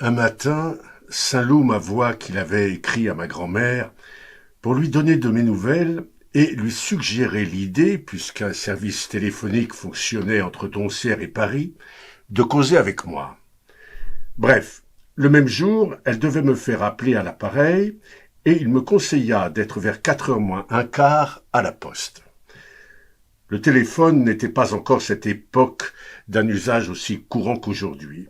Un matin, Saint-Loup m'avoua qu'il avait écrit à ma grand-mère pour lui donner de mes nouvelles et lui suggérer l'idée, puisqu'un service téléphonique fonctionnait entre Doncières et Paris, de causer avec moi. Bref, le même jour, elle devait me faire appeler à l'appareil et il me conseilla d'être vers 4h moins un quart à la poste. Le téléphone n'était pas encore cette époque d'un usage aussi courant qu'aujourd'hui.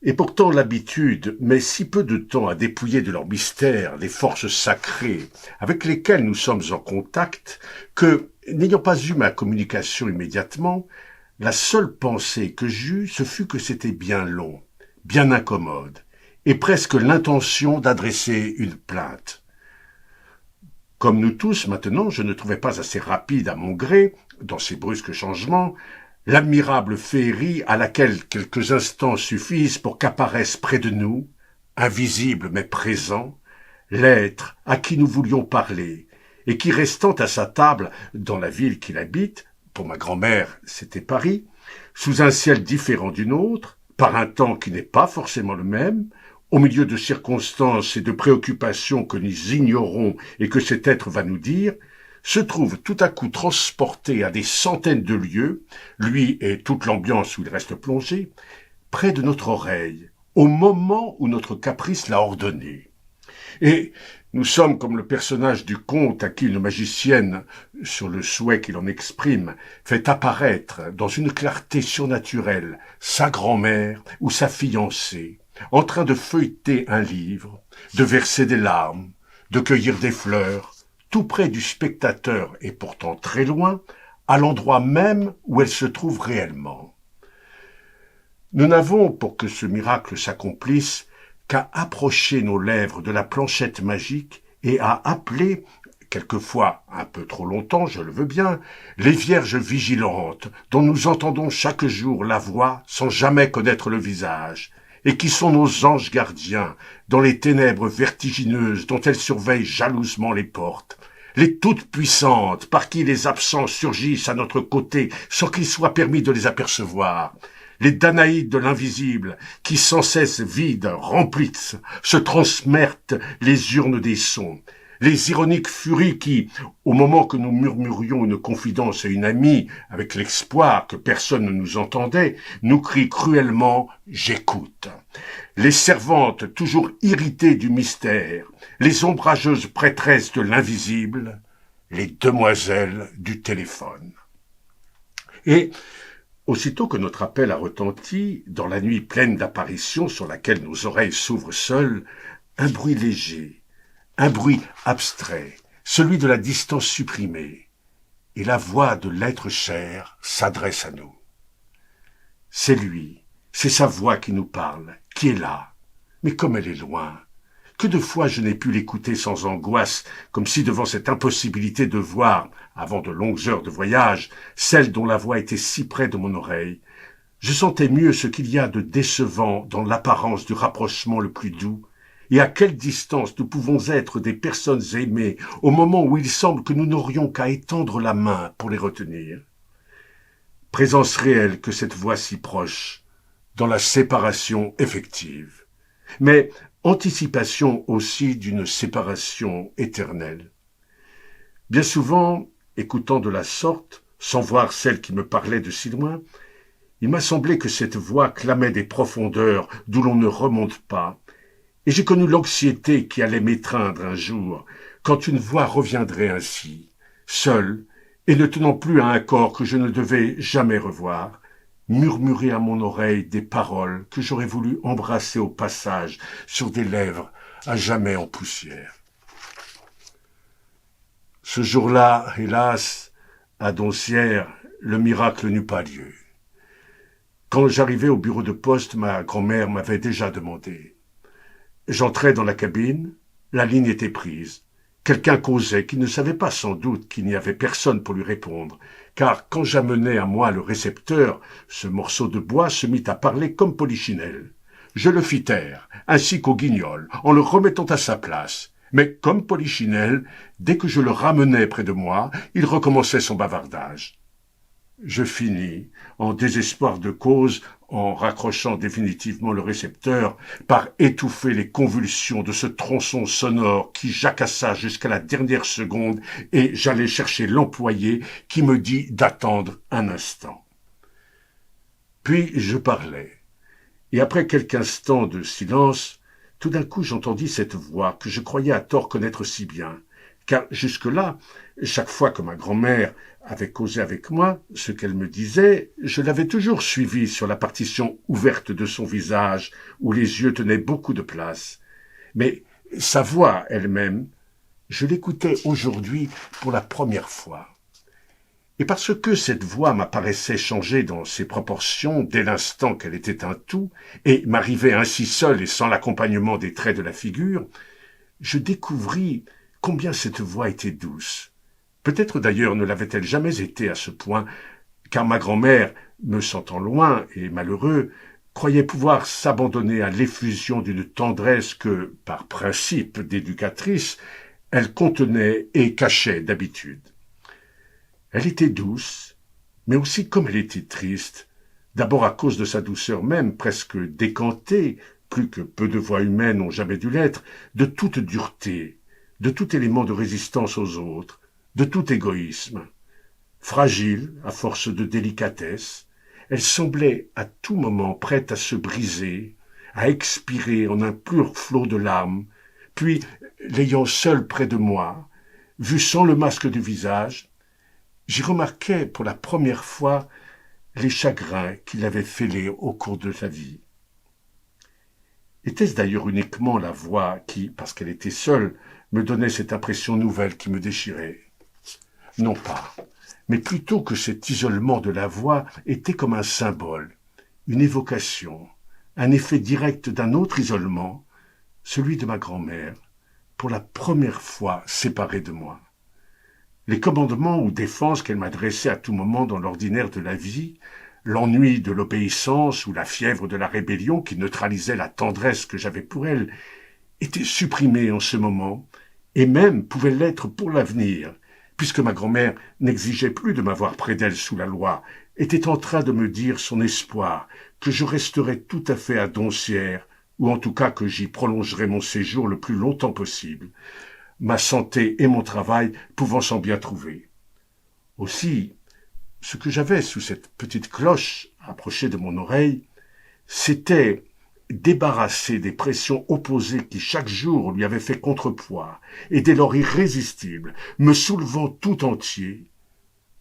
Et pourtant l'habitude met si peu de temps à dépouiller de leur mystère les forces sacrées avec lesquelles nous sommes en contact que, n'ayant pas eu ma communication immédiatement, la seule pensée que j'eus, ce fut que c'était bien long, bien incommode, et presque l'intention d'adresser une plainte. Comme nous tous maintenant, je ne trouvais pas assez rapide à mon gré, dans ces brusques changements, l'admirable féerie à laquelle quelques instants suffisent pour qu'apparaisse près de nous, invisible mais présent, l'être à qui nous voulions parler, et qui, restant à sa table dans la ville qu'il habite, pour ma grand-mère c'était Paris, sous un ciel différent du nôtre, par un temps qui n'est pas forcément le même, au milieu de circonstances et de préoccupations que nous ignorons et que cet être va nous dire, se trouve tout à coup transporté à des centaines de lieues, lui et toute l'ambiance où il reste plongé, près de notre oreille, au moment où notre caprice l'a ordonné. Et nous sommes comme le personnage du conte à qui une magicienne, sur le souhait qu'il en exprime, fait apparaître, dans une clarté surnaturelle, sa grand-mère ou sa fiancée, en train de feuilleter un livre, de verser des larmes, de cueillir des fleurs, tout près du spectateur et pourtant très loin, à l'endroit même où elle se trouve réellement. Nous n'avons, pour que ce miracle s'accomplisse, qu'à approcher nos lèvres de la planchette magique et à appeler, quelquefois un peu trop longtemps, je le veux bien, les vierges vigilantes dont nous entendons chaque jour la voix sans jamais connaître le visage, et qui sont nos anges gardiens dans les ténèbres vertigineuses dont elles surveillent jalousement les portes, les toutes puissantes par qui les absents surgissent à notre côté sans qu'il soit permis de les apercevoir, les Danaïdes de l'invisible, qui sans cesse vides, remplissent, se transmettent les urnes des sons, les ironiques furies qui, au moment que nous murmurions une confidence à une amie, avec l'espoir que personne ne nous entendait, nous crient cruellement « J'écoute ». Les servantes toujours irritées du mystère, les ombrageuses prêtresses de l'invisible, les demoiselles du téléphone. Et aussitôt que notre appel a retenti, dans la nuit pleine d'apparitions sur laquelle nos oreilles s'ouvrent seules, un bruit léger, un bruit abstrait, celui de la distance supprimée, et la voix de l'être cher s'adresse à nous. C'est lui, c'est sa voix qui nous parle, qui est là, mais comme elle est loin. Que de fois je n'ai pu l'écouter sans angoisse, comme si devant cette impossibilité de voir, avant de longues heures de voyage, celle dont la voix était si près de mon oreille, je sentais mieux ce qu'il y a de décevant dans l'apparence du rapprochement le plus doux, et à quelle distance nous pouvons être des personnes aimées au moment où il semble que nous n'aurions qu'à étendre la main pour les retenir. Présence réelle que cette voix si proche, dans la séparation effective, mais anticipation aussi d'une séparation éternelle. Bien souvent, écoutant de la sorte, sans voir celle qui me parlait de si loin, il m'a semblé que cette voix clamait des profondeurs d'où l'on ne remonte pas, et j'ai connu l'anxiété qui allait m'étreindre un jour, quand une voix reviendrait ainsi, seule, et ne tenant plus à un corps que je ne devais jamais revoir, murmurer à mon oreille des paroles que j'aurais voulu embrasser au passage sur des lèvres à jamais en poussière. Ce jour-là, hélas, à Doncières, le miracle n'eut pas lieu. Quand j'arrivai au bureau de poste, ma grand-mère m'avait déjà demandé. J'entrai dans la cabine, la ligne était prise. Quelqu'un causait qui ne savait pas sans doute qu'il n'y avait personne pour lui répondre, car quand j'amenai à moi le récepteur, ce morceau de bois se mit à parler comme Polichinelle. Je le fis taire, ainsi qu'au Guignol, en le remettant à sa place. Mais comme Polichinelle, dès que je le ramenais près de moi, il recommençait son bavardage. Je finis, en désespoir de cause, en raccrochant définitivement le récepteur, par étouffer les convulsions de ce tronçon sonore qui jacassa jusqu'à la dernière seconde, et j'allai chercher l'employé qui me dit d'attendre un instant. Puis je parlais, et après quelques instants de silence, tout d'un coup j'entendis cette voix que je croyais à tort connaître si bien, car jusque-là, chaque fois que ma grand-mère avait causé avec moi, ce qu'elle me disait, je l'avais toujours suivi sur la partition ouverte de son visage, où les yeux tenaient beaucoup de place. Mais sa voix elle-même, je l'écoutais aujourd'hui pour la première fois. Et parce que cette voix m'apparaissait changer dans ses proportions dès l'instant qu'elle était un tout, et m'arrivait ainsi seule et sans l'accompagnement des traits de la figure, je découvris combien cette voix était douce. Peut-être d'ailleurs ne l'avait-elle jamais été à ce point, car ma grand-mère, me sentant loin et malheureux, croyait pouvoir s'abandonner à l'effusion d'une tendresse que, par principe d'éducatrice, elle contenait et cachait d'habitude. Elle était douce, mais aussi comme elle était triste, d'abord à cause de sa douceur même, presque décantée, plus que peu de voix humaines n'ont jamais dû l'être, de toute dureté, de tout élément de résistance aux autres, de tout égoïsme. Fragile, à force de délicatesse, elle semblait à tout moment prête à se briser, à expirer en un pur flot de larmes, puis, l'ayant seule près de moi, vue sans le masque du visage, j'y remarquais pour la première fois les chagrins qui l'avaient fêlée au cours de sa vie. Était-ce d'ailleurs uniquement la voix qui, parce qu'elle était seule, me donnait cette impression nouvelle qui me déchirait? Non pas, mais plutôt que cet isolement de la voix était comme un symbole, une évocation, un effet direct d'un autre isolement, celui de ma grand-mère, pour la première fois séparée de moi. Les commandements ou défenses qu'elle m'adressait à tout moment dans l'ordinaire de la vie, l'ennui de l'obéissance ou la fièvre de la rébellion qui neutralisait la tendresse que j'avais pour elle, étaient supprimés en ce moment, et même pouvaient l'être pour l'avenir, puisque ma grand-mère n'exigeait plus de m'avoir près d'elle sous la loi, était en train de me dire son espoir que je resterais tout à fait à Doncières, ou en tout cas que j'y prolongerais mon séjour le plus longtemps possible, ma santé et mon travail pouvant s'en bien trouver. Aussi, ce que j'avais sous cette petite cloche approchée de mon oreille, c'était débarrassé des pressions opposées qui chaque jour lui avaient fait contrepoids, et dès lors irrésistibles, me soulevant tout entier,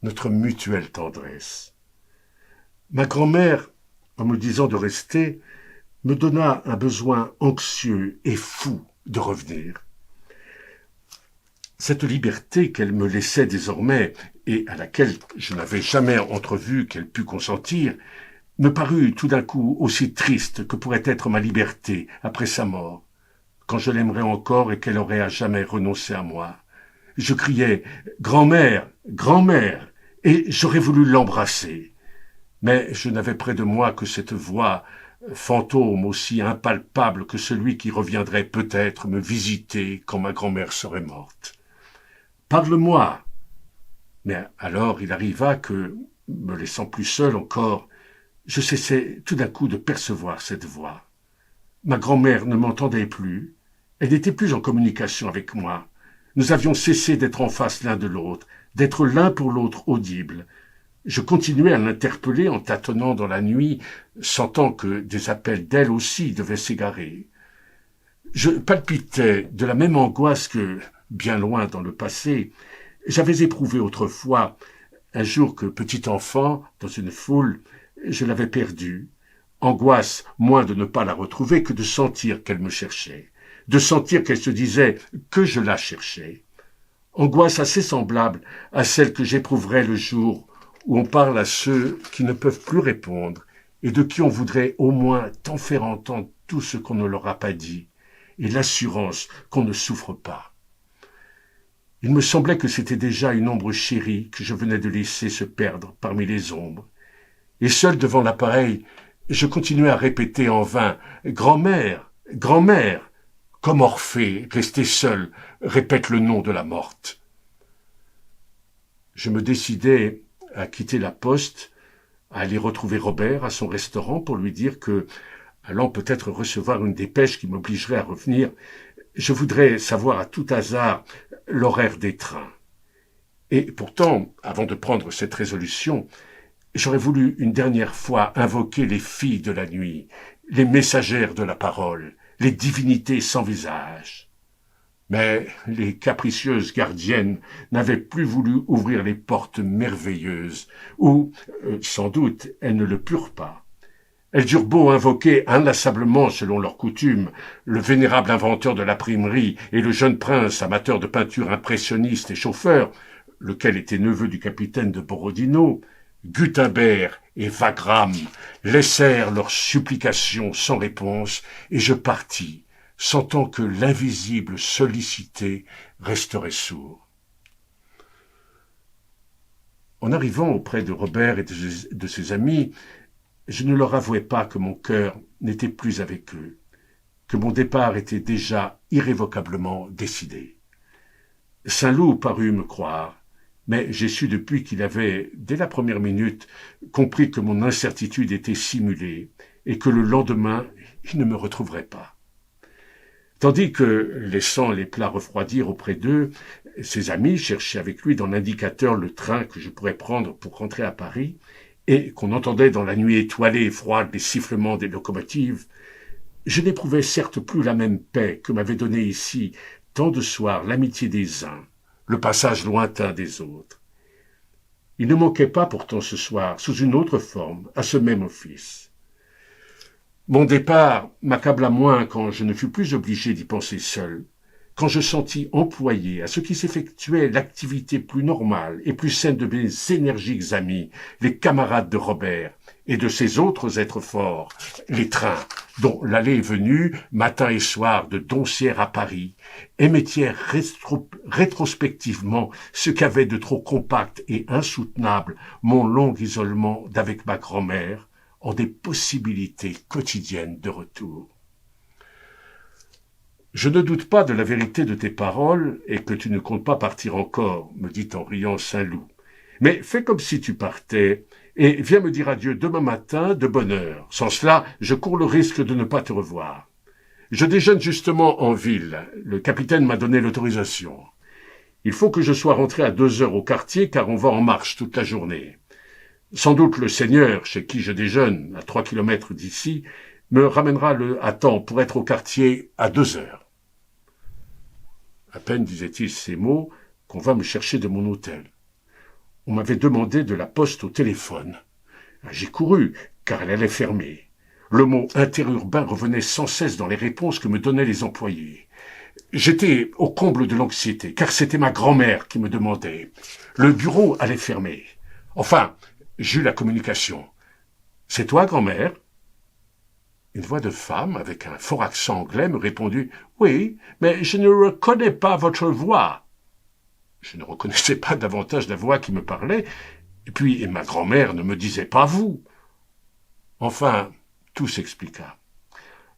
notre mutuelle tendresse. Ma grand-mère, en me disant de rester, me donna un besoin anxieux et fou de revenir. Cette liberté qu'elle me laissait désormais, et à laquelle je n'avais jamais entrevu qu'elle pût consentir, me parut tout d'un coup aussi triste que pourrait être ma liberté après sa mort, quand je l'aimerais encore et qu'elle aurait à jamais renoncé à moi. Je criais « Grand-mère, grand-mère !» et j'aurais voulu l'embrasser. Mais je n'avais près de moi que cette voix, fantôme aussi impalpable que celui qui reviendrait peut-être me visiter quand ma grand-mère serait morte. « Parle-moi !» Mais alors il arriva que, me laissant plus seul encore, je cessai tout d'un coup de percevoir cette voix. Ma grand-mère ne m'entendait plus, elle n'était plus en communication avec moi. Nous avions cessé d'être en face l'un de l'autre, d'être l'un pour l'autre audibles. Je continuais à l'interpeller en tâtonnant dans la nuit, sentant que des appels d'elle aussi devaient s'égarer. Je palpitais de la même angoisse que, bien loin dans le passé, j'avais éprouvé autrefois, un jour que petit enfant, dans une foule, je l'avais perdue. Angoisse moins de ne pas la retrouver que de sentir qu'elle me cherchait, de sentir qu'elle se disait que je la cherchais. Angoisse assez semblable à celle que j'éprouverais le jour où on parle à ceux qui ne peuvent plus répondre et de qui on voudrait au moins tant faire entendre tout ce qu'on ne leur a pas dit et l'assurance qu'on ne souffre pas. Il me semblait que c'était déjà une ombre chérie que je venais de laisser se perdre parmi les ombres. Et seul devant l'appareil, je continuais à répéter en vain « Grand-mère, grand-mère !» comme Orphée, resté seul, répète le nom de la morte. Je me décidai à quitter la poste, à aller retrouver Robert à son restaurant pour lui dire que, allant peut-être recevoir une dépêche qui m'obligerait à revenir, je voudrais savoir à tout hasard l'horaire des trains. Et pourtant, avant de prendre cette résolution, j'aurais voulu une dernière fois invoquer les filles de la nuit, les messagères de la parole, les divinités sans visage. Mais les capricieuses gardiennes n'avaient plus voulu ouvrir les portes merveilleuses, ou, sans doute, elles ne le purent pas. Elles durent beau invoquer inlassablement, selon leur coutume, le vénérable inventeur de l'imprimerie et le jeune prince amateur de peinture impressionniste et chauffeur, lequel était neveu du capitaine de Borodino, Gutenberg et Wagram laissèrent leurs supplications sans réponse, et je partis, sentant que l'invisible sollicité resterait sourd. En arrivant auprès de Robert et de ses amis, je ne leur avouai pas que mon cœur n'était plus avec eux, que mon départ était déjà irrévocablement décidé. Saint-Loup parut me croire, mais j'ai su depuis qu'il avait, dès la première minute, compris que mon incertitude était simulée et que le lendemain, il ne me retrouverait pas. Tandis que, laissant les plats refroidir auprès d'eux, ses amis cherchaient avec lui dans l'indicateur le train que je pourrais prendre pour rentrer à Paris, et qu'on entendait dans la nuit étoilée et froide les sifflements des locomotives, je n'éprouvais certes plus la même paix que m'avait donnée ici tant de soirs l'amitié des uns, le passage lointain des autres. Il ne manquait pas pourtant ce soir, sous une autre forme, à ce même office. Mon départ m'accabla moins quand je ne fus plus obligé d'y penser seul, quand je sentis employé à ce qui s'effectuait l'activité plus normale et plus saine de mes énergiques amis, les camarades de Robert, et de ces autres êtres forts, les trains, dont l'allée et venue, matin et soir, de Doncières à Paris, émettièrent rétrospectivement ce qu'avait de trop compact et insoutenable mon long isolement d'avec ma grand-mère, en des possibilités quotidiennes de retour. Je ne doute pas de la vérité de tes paroles et que tu ne comptes pas partir encore, me dit en riant Saint-Loup. Mais fais comme si tu partais et viens me dire adieu demain matin de bonne heure. Sans cela, je cours le risque de ne pas te revoir. Je déjeune justement en ville. Le capitaine m'a donné l'autorisation. Il faut que je sois rentré à 2 heures au quartier car on va en marche toute la journée. Sans doute le seigneur, chez qui je déjeune, à 3 kilomètres d'ici, me ramènera à temps pour être au quartier à 2 heures. À peine disait-il ces mots qu'on va me chercher de mon hôtel. On m'avait demandé de la poste au téléphone. J'ai couru, car elle allait fermer. Le mot interurbain revenait sans cesse dans les réponses que me donnaient les employés. J'étais au comble de l'anxiété, car c'était ma grand-mère qui me demandait. Le bureau allait fermer. Enfin, j'eus la communication. « C'est toi, grand-mère ?» Une voix de femme, avec un fort accent anglais, me répondit « Oui, mais je ne reconnais pas votre voix. » Je ne reconnaissais pas davantage la voix qui me parlait, et puis ma grand-mère ne me disait pas « vous ». Enfin, tout s'expliqua.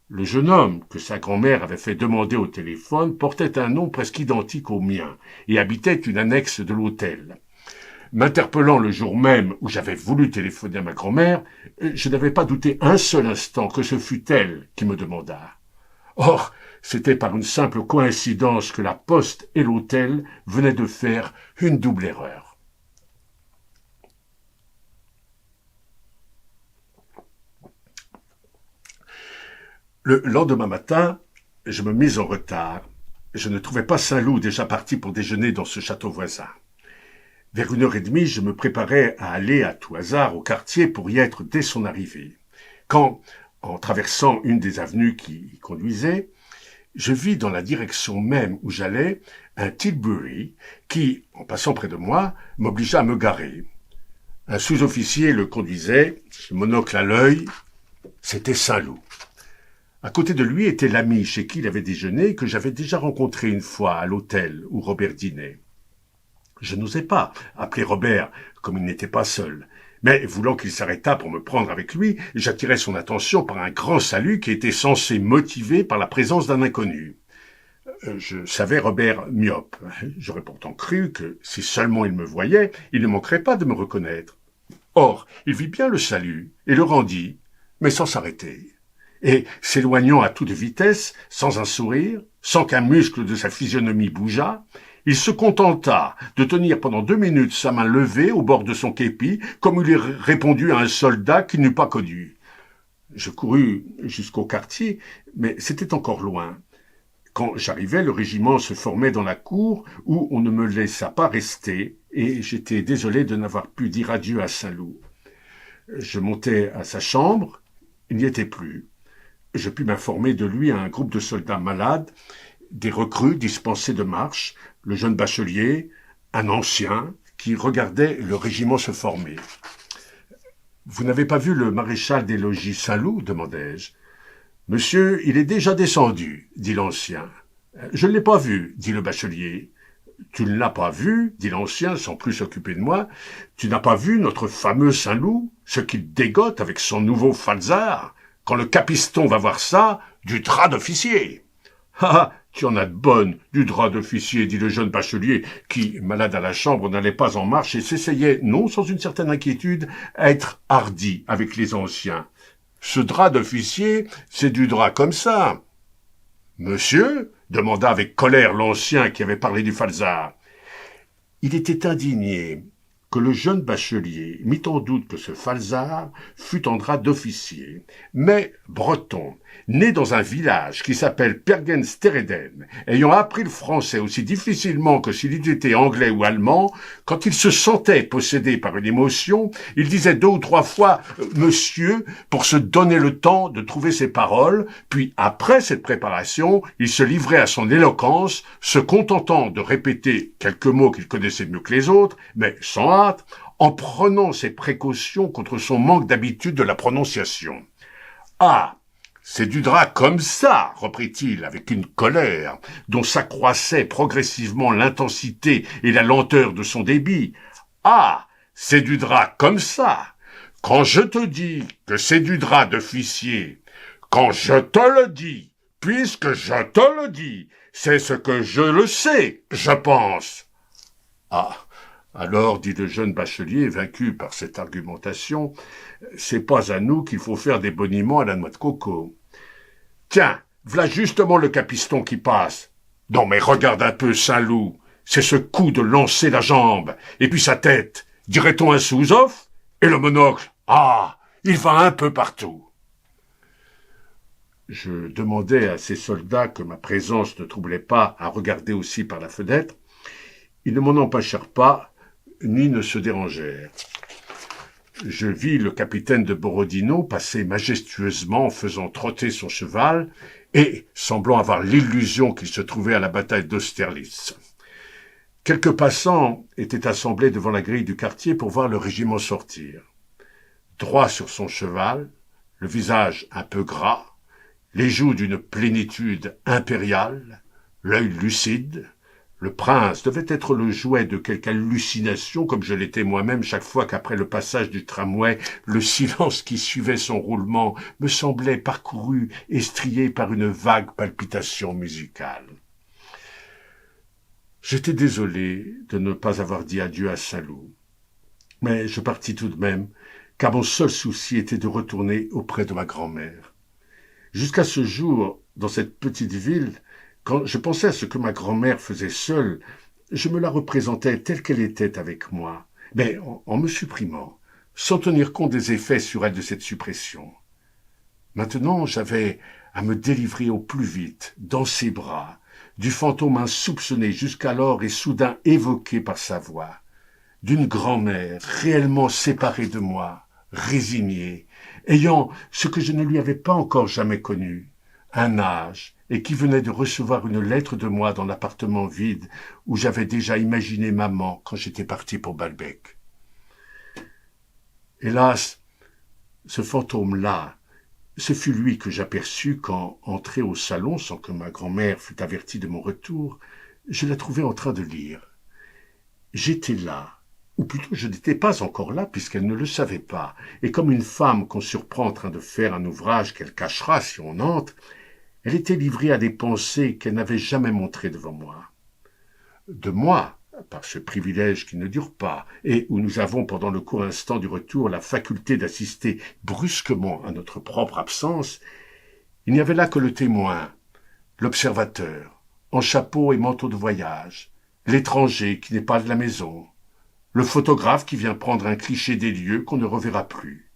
Le jeune homme que sa grand-mère avait fait demander au téléphone portait un nom presque identique au mien et habitait une annexe de l'hôtel. M'interpellant le jour même où j'avais voulu téléphoner à ma grand-mère, je n'avais pas douté un seul instant que ce fût elle qui me demanda. Or, c'était par une simple coïncidence que la poste et l'hôtel venaient de faire une double erreur. Le lendemain matin, je me mis en retard. Je ne trouvais pas Saint-Loup déjà parti pour déjeuner dans ce château voisin. Vers 1h30, je me préparais à aller à tout hasard au quartier pour y être dès son arrivée. Quand, en traversant une des avenues qui y conduisaient, je vis dans la direction même où j'allais un Tilbury qui, en passant près de moi, m'obligea à me garer. Un sous-officier le conduisait, le monocle à l'œil, c'était Saint-Loup. À côté de lui était l'ami chez qui il avait déjeuné que j'avais déjà rencontré une fois à l'hôtel où Robert dînait. Je n'osais pas appeler Robert, comme il n'était pas seul. Mais, voulant qu'il s'arrêtât pour me prendre avec lui, j'attirai son attention par un grand salut qui était censé motiver par la présence d'un inconnu. Je savais Robert myope. J'aurais pourtant cru que, si seulement il me voyait, il ne manquerait pas de me reconnaître. Or, il vit bien le salut et le rendit, mais sans s'arrêter. Et, s'éloignant à toute vitesse, sans un sourire, sans qu'un muscle de sa physionomie bougeât, il se contenta de tenir pendant 2 minutes sa main levée au bord de son képi, comme il eût répondu à un soldat qu'il n'eût pas connu. Je courus jusqu'au quartier, mais c'était encore loin. Quand j'arrivais, le régiment se formait dans la cour où on ne me laissa pas rester, et j'étais désolé de n'avoir pu dire adieu à Saint-Loup. Je montai à sa chambre, il n'y était plus. Je pus m'informer de lui à un groupe de soldats malades, des recrues dispensées de marche, le jeune bachelier, un ancien, qui regardait le régiment se former. « Vous n'avez pas vu le maréchal des logis Saint-Loup » demandai-je. « Monsieur, il est déjà descendu, » dit l'ancien. « Je ne l'ai pas vu, » dit le bachelier. « Tu ne l'as pas vu, » dit l'ancien, sans plus s'occuper de moi. « Tu n'as pas vu notre fameux Saint-Loup, ce qu'il dégote avec son nouveau falzar. Quand le capiston va voir ça, du drap d'officier. »« Ah, tu en as de bonnes, du drap d'officier, » dit le jeune bachelier, qui, malade à la chambre, n'allait pas en marche et s'essayait, non sans une certaine inquiétude, à être hardi avec les anciens. « Ce drap d'officier, c'est du drap comme ça. »« Monsieur ?» demanda avec colère l'ancien qui avait parlé du falzar. Il était indigné que le jeune bachelier mit en doute que ce falzar fût en drap d'officier, mais breton, né dans un village qui s'appelle Pergenstereden, ayant appris le français aussi difficilement que s'il eût été anglais ou allemand, quand il se sentait possédé par une émotion, il disait 2 ou 3 fois « Monsieur » pour se donner le temps de trouver ses paroles, puis après cette préparation, il se livrait à son éloquence, se contentant de répéter quelques mots qu'il connaissait mieux que les autres, mais sans hâte, en prenant ses précautions contre son manque d'habitude de la prononciation. « Ah, c'est du drap comme ça, » reprit-il avec une colère, dont s'accroissait progressivement l'intensité et la lenteur de son débit. « Ah, c'est du drap comme ça. Quand je te dis que c'est du drap d'officier, quand je te le dis, puisque je te le dis, c'est ce que je le sais, je pense. »« Ah, alors, dit le jeune bachelier, vaincu par cette argumentation, c'est pas à nous qu'il faut faire des boniments à la noix de coco. Tiens, v'là justement le capiston qui passe. Non mais regarde un peu Saint-Loup, c'est ce coup de lancer la jambe, et puis sa tête, dirait-on un sous-off, et le monocle, ah, il va un peu partout. Je demandais à ces soldats que ma présence ne troublait pas à regarder aussi par la fenêtre. Ils ne m'en empêchèrent pas, ni ne se dérangèrent. Je vis le capitaine de Borodino passer majestueusement en faisant trotter son cheval et semblant avoir l'illusion qu'il se trouvait à la bataille d'Austerlitz. Quelques passants étaient assemblés devant la grille du quartier pour voir le régiment sortir. Droit sur son cheval, le visage un peu gras, les joues d'une plénitude impériale, l'œil lucide, le prince devait être le jouet de quelque hallucination, comme je l'étais moi-même chaque fois qu'après le passage du tramway, le silence qui suivait son roulement me semblait parcouru et strié par une vague palpitation musicale. J'étais désolé de ne pas avoir dit adieu à Saint-Loup, mais je partis tout de même, car mon seul souci était de retourner auprès de ma grand-mère. Jusqu'à ce jour, dans cette petite ville, quand je pensais à ce que ma grand-mère faisait seule, je me la représentais telle qu'elle était avec moi, mais en me supprimant, sans tenir compte des effets sur elle de cette suppression. Maintenant, j'avais à me délivrer au plus vite, dans ses bras, du fantôme insoupçonné jusqu'alors et soudain évoqué par sa voix, d'une grand-mère réellement séparée de moi, résignée, ayant ce que je ne lui avais pas encore jamais connu, un âge, et qui venait de recevoir une lettre de moi dans l'appartement vide où j'avais déjà imaginé maman quand j'étais parti pour Balbec. Hélas, ce fantôme-là, ce fut lui que j'aperçus quand, entré au salon sans que ma grand-mère fût avertie de mon retour, je la trouvai en train de lire. J'étais là, ou plutôt je n'étais pas encore là puisqu'elle ne le savait pas, et comme une femme qu'on surprend en train de faire un ouvrage qu'elle cachera si on entre, elle était livrée à des pensées qu'elle n'avait jamais montrées devant moi. De moi, par ce privilège qui ne dure pas, et où nous avons pendant le court instant du retour la faculté d'assister brusquement à notre propre absence, il n'y avait là que le témoin, l'observateur, en chapeau et manteau de voyage, l'étranger qui n'est pas de la maison, le photographe qui vient prendre un cliché des lieux qu'on ne reverra plus.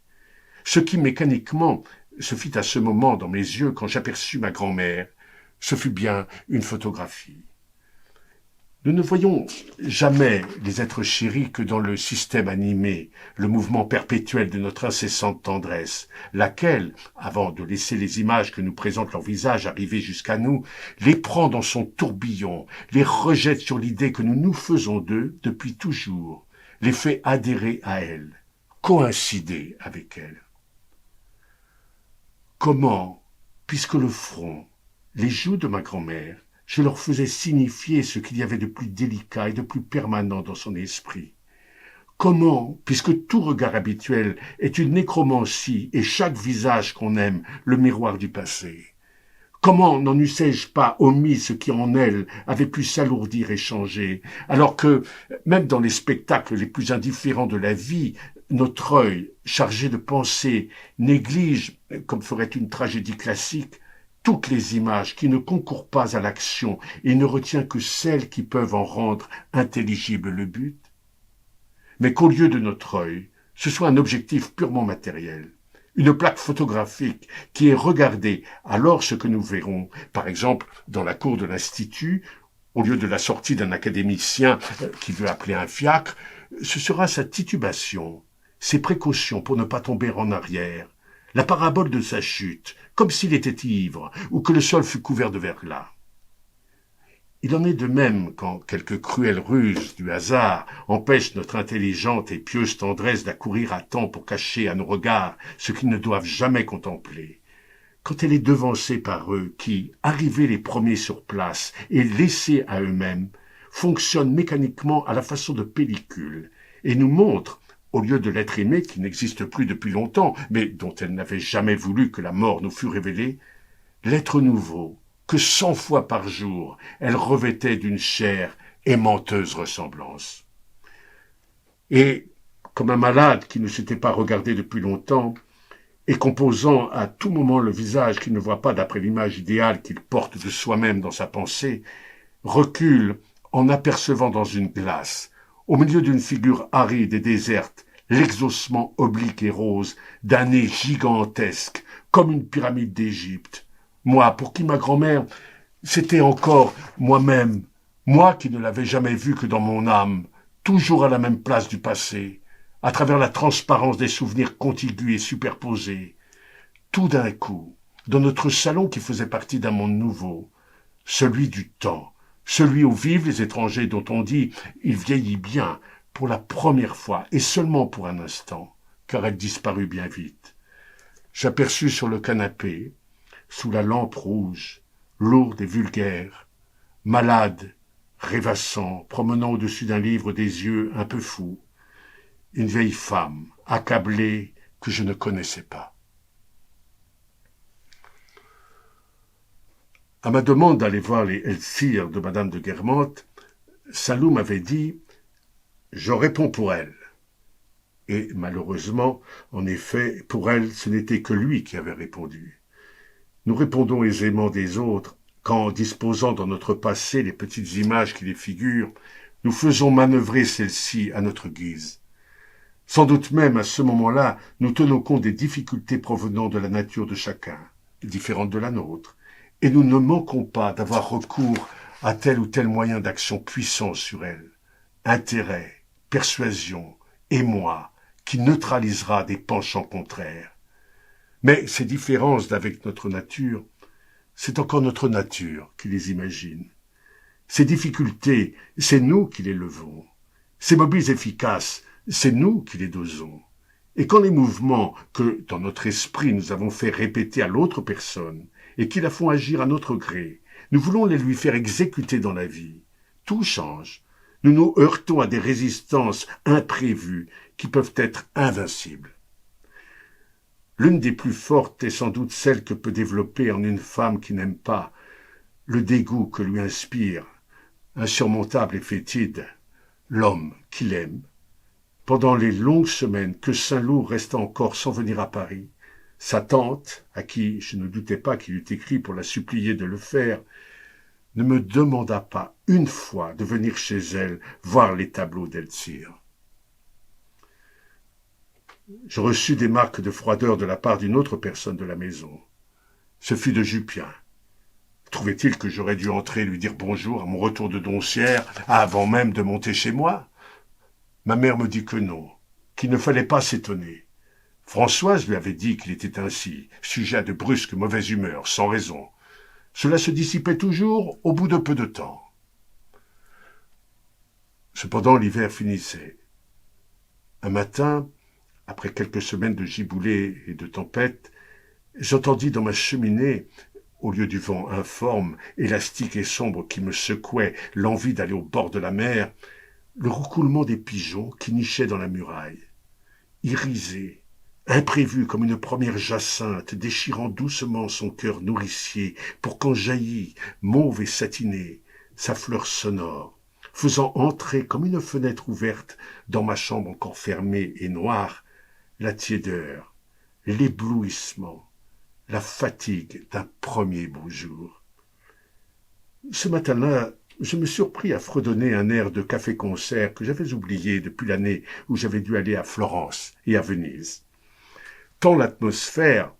Ce qui, mécaniquement, se fit à ce moment dans mes yeux quand j'aperçus ma grand-mère, ce fut bien une photographie. Nous ne voyons jamais les êtres chéris que dans le système animé, le mouvement perpétuel de notre incessante tendresse, laquelle, avant de laisser les images que nous présentent leur visage arriver jusqu'à nous, les prend dans son tourbillon, les rejette sur l'idée que nous nous faisons d'eux depuis toujours, les fait adhérer à elle, coïncider avec elle. Comment, puisque le front, les joues de ma grand-mère, je leur faisais signifier ce qu'il y avait de plus délicat et de plus permanent dans son esprit. Comment, puisque tout regard habituel est une nécromancie et chaque visage qu'on aime le miroir du passé, comment n'en eussé-je pas omis ce qui en elle avait pu s'alourdir et changer, alors que, même dans les spectacles les plus indifférents de la vie, notre œil, chargé de pensées, néglige, comme ferait une tragédie classique, toutes les images qui ne concourent pas à l'action et ne retient que celles qui peuvent en rendre intelligible le but, mais qu'au lieu de notre œil, ce soit un objectif purement matériel, une plaque photographique qui est regardée alors ce que nous verrons, par exemple dans la cour de l'Institut, au lieu de la sortie d'un académicien qui veut appeler un fiacre, ce sera sa titubation, ses précautions pour ne pas tomber en arrière, la parabole de sa chute, comme s'il était ivre, ou que le sol fût couvert de verglas. Il en est de même quand quelques cruelles ruses du hasard empêchent notre intelligente et pieuse tendresse d'accourir à temps pour cacher à nos regards ce qu'ils ne doivent jamais contempler. Quand elle est devancée par eux qui, arrivés les premiers sur place et laissés à eux-mêmes, fonctionnent mécaniquement à la façon de pellicule et nous montrent, au lieu de l'être aimé qui n'existe plus depuis longtemps, mais dont elle n'avait jamais voulu que la mort nous fût révélée, l'être nouveau, que 100 fois par jour elle revêtait d'une chère et menteuse ressemblance. Et, comme un malade qui ne s'était pas regardé depuis longtemps, et composant à tout moment le visage qu'il ne voit pas d'après l'image idéale qu'il porte de soi-même dans sa pensée, recule en apercevant dans une glace, au milieu d'une figure aride et déserte, l'exhaussement oblique et rose d'un nez gigantesque, comme une pyramide d'Égypte. Moi, pour qui ma grand-mère, c'était encore moi-même, moi qui ne l'avais jamais vue que dans mon âme, toujours à la même place du passé, à travers la transparence des souvenirs contigus et superposés. Tout d'un coup, dans notre salon qui faisait partie d'un monde nouveau, celui du temps, celui où vivent les étrangers dont on dit « il vieillit bien », pour la première fois, et seulement pour un instant, car elle disparut bien vite. J'aperçus sur le canapé, sous la lampe rouge, lourde et vulgaire, malade, rêvassant, promenant au-dessus d'un livre des yeux un peu fous, une vieille femme, accablée, que je ne connaissais pas. À ma demande d'aller voir les Elsirs de Madame de Guermantes, Salou m'avait dit « Je réponds pour elle ». Et malheureusement, en effet, pour elle, ce n'était que lui qui avait répondu. Nous répondons aisément des autres quand, disposant dans notre passé les petites images qui les figurent, nous faisons manœuvrer celles-ci à notre guise. Sans doute même, à ce moment-là, nous tenons compte des difficultés provenant de la nature de chacun, différentes de la nôtre, et nous ne manquons pas d'avoir recours à tel ou tel moyen d'action puissant sur elle. Intérêt, persuasion, émoi, qui neutralisera des penchants contraires. Mais ces différences d'avec notre nature, c'est encore notre nature qui les imagine. Ces difficultés, c'est nous qui les levons. Ces mobiles efficaces, c'est nous qui les dosons. Et quand les mouvements que, dans notre esprit, nous avons fait répéter à l'autre personne, et qui la font agir à notre gré, nous voulons les lui faire exécuter dans la vie, tout change. Nous nous heurtons à des résistances imprévues qui peuvent être invincibles. L'une des plus fortes est sans doute celle que peut développer en une femme qui n'aime pas le dégoût que lui inspire, insurmontable et fétide, l'homme qu'il aime. Pendant les longues semaines que Saint-Loup resta encore sans venir à Paris, sa tante, à qui je ne doutais pas qu'il eût écrit pour la supplier de le faire, ne me demanda pas une fois de venir chez elle voir les tableaux d'Eltsir. Je reçus des marques de froideur de la part d'une autre personne de la maison. Ce fut de Jupien. Trouvait-il que j'aurais dû entrer lui dire bonjour à mon retour de Doncières avant même de monter chez moi? Ma mère me dit que non, qu'il ne fallait pas s'étonner. Françoise lui avait dit qu'il était ainsi, sujet à de brusques mauvaises humeurs, sans raison. Cela se dissipait toujours au bout de peu de temps. Cependant, l'hiver finissait. Un matin, après quelques semaines de giboulées et de tempêtes, j'entendis dans ma cheminée, au lieu du vent informe, élastique et sombre qui me secouait l'envie d'aller au bord de la mer, le roucoulement des pigeons qui nichaient dans la muraille. Irisé, imprévu comme une première jacinthe déchirant doucement son cœur nourricier pour qu'en jaillit, mauve et satiné, sa fleur sonore, faisant entrer comme une fenêtre ouverte dans ma chambre encore fermée et noire, la tiédeur, l'éblouissement, la fatigue d'un premier beau jour. Ce matin-là, je me surpris à fredonner un air de café-concert que j'avais oublié depuis l'année où j'avais dû aller à Florence et à Venise. Tant l'atmosphère,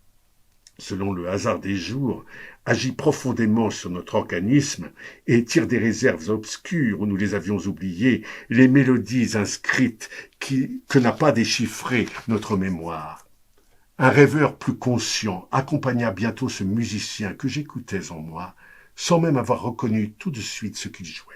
selon le hasard des jours, agit profondément sur notre organisme et tire des réserves obscures où nous les avions oubliées, les mélodies inscrites que n'a pas déchiffrées notre mémoire. Un rêveur plus conscient accompagna bientôt ce musicien que j'écoutais en moi, sans même avoir reconnu tout de suite ce qu'il jouait.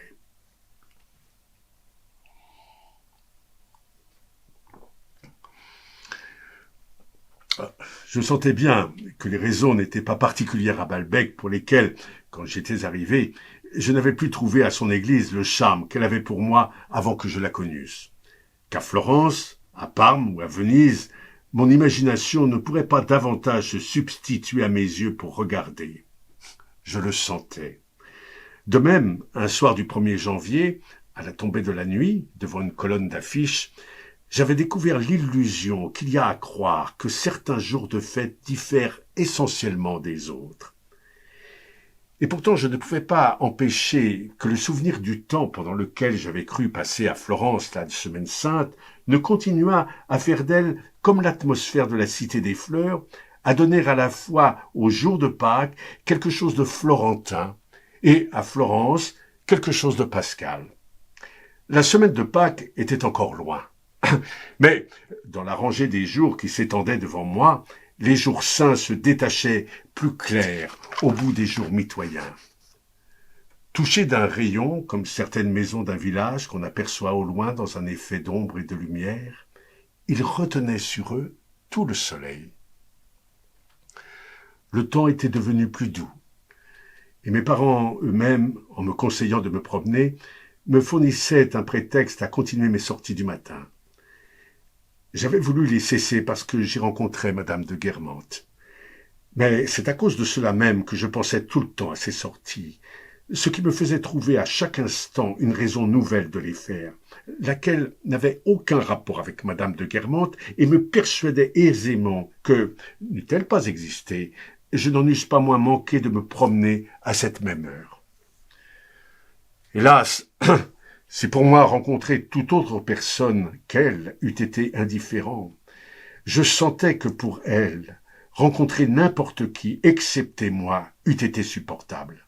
Je sentais bien que les raisons n'étaient pas particulières à Balbec pour lesquelles, quand j'étais arrivé, je n'avais plus trouvé à son église le charme qu'elle avait pour moi avant que je la connusse. Qu'à Florence, à Parme ou à Venise, mon imagination ne pourrait pas davantage se substituer à mes yeux pour regarder. Je le sentais. De même, un soir du 1er janvier, à la tombée de la nuit, devant une colonne d'affiches, j'avais découvert l'illusion qu'il y a à croire que certains jours de fête diffèrent essentiellement des autres. Et pourtant, je ne pouvais pas empêcher que le souvenir du temps pendant lequel j'avais cru passer à Florence la semaine sainte ne continuât à faire d'elle, comme l'atmosphère de la Cité des Fleurs, à donner à la fois au jour de Pâques quelque chose de florentin et à Florence quelque chose de pascal. La semaine de Pâques était encore loin. Mais dans la rangée des jours qui s'étendait devant moi, les jours saints se détachaient plus clairs au bout des jours mitoyens. Touchés d'un rayon, comme certaines maisons d'un village qu'on aperçoit au loin dans un effet d'ombre et de lumière, ils retenaient sur eux tout le soleil. Le temps était devenu plus doux, et mes parents eux-mêmes, en me conseillant de me promener, me fournissaient un prétexte à continuer mes sorties du matin. J'avais voulu les cesser parce que j'y rencontrais madame de Guermantes. Mais c'est à cause de cela même que je pensais tout le temps à ces sorties, ce qui me faisait trouver à chaque instant une raison nouvelle de les faire, laquelle n'avait aucun rapport avec madame de Guermantes et me persuadait aisément que, n'eût-elle pas existé, je n'en eusse pas moins manqué de me promener à cette même heure. Hélas, si pour moi rencontrer toute autre personne qu'elle eût été indifférent, je sentais que pour elle, rencontrer n'importe qui, excepté moi, eût été supportable.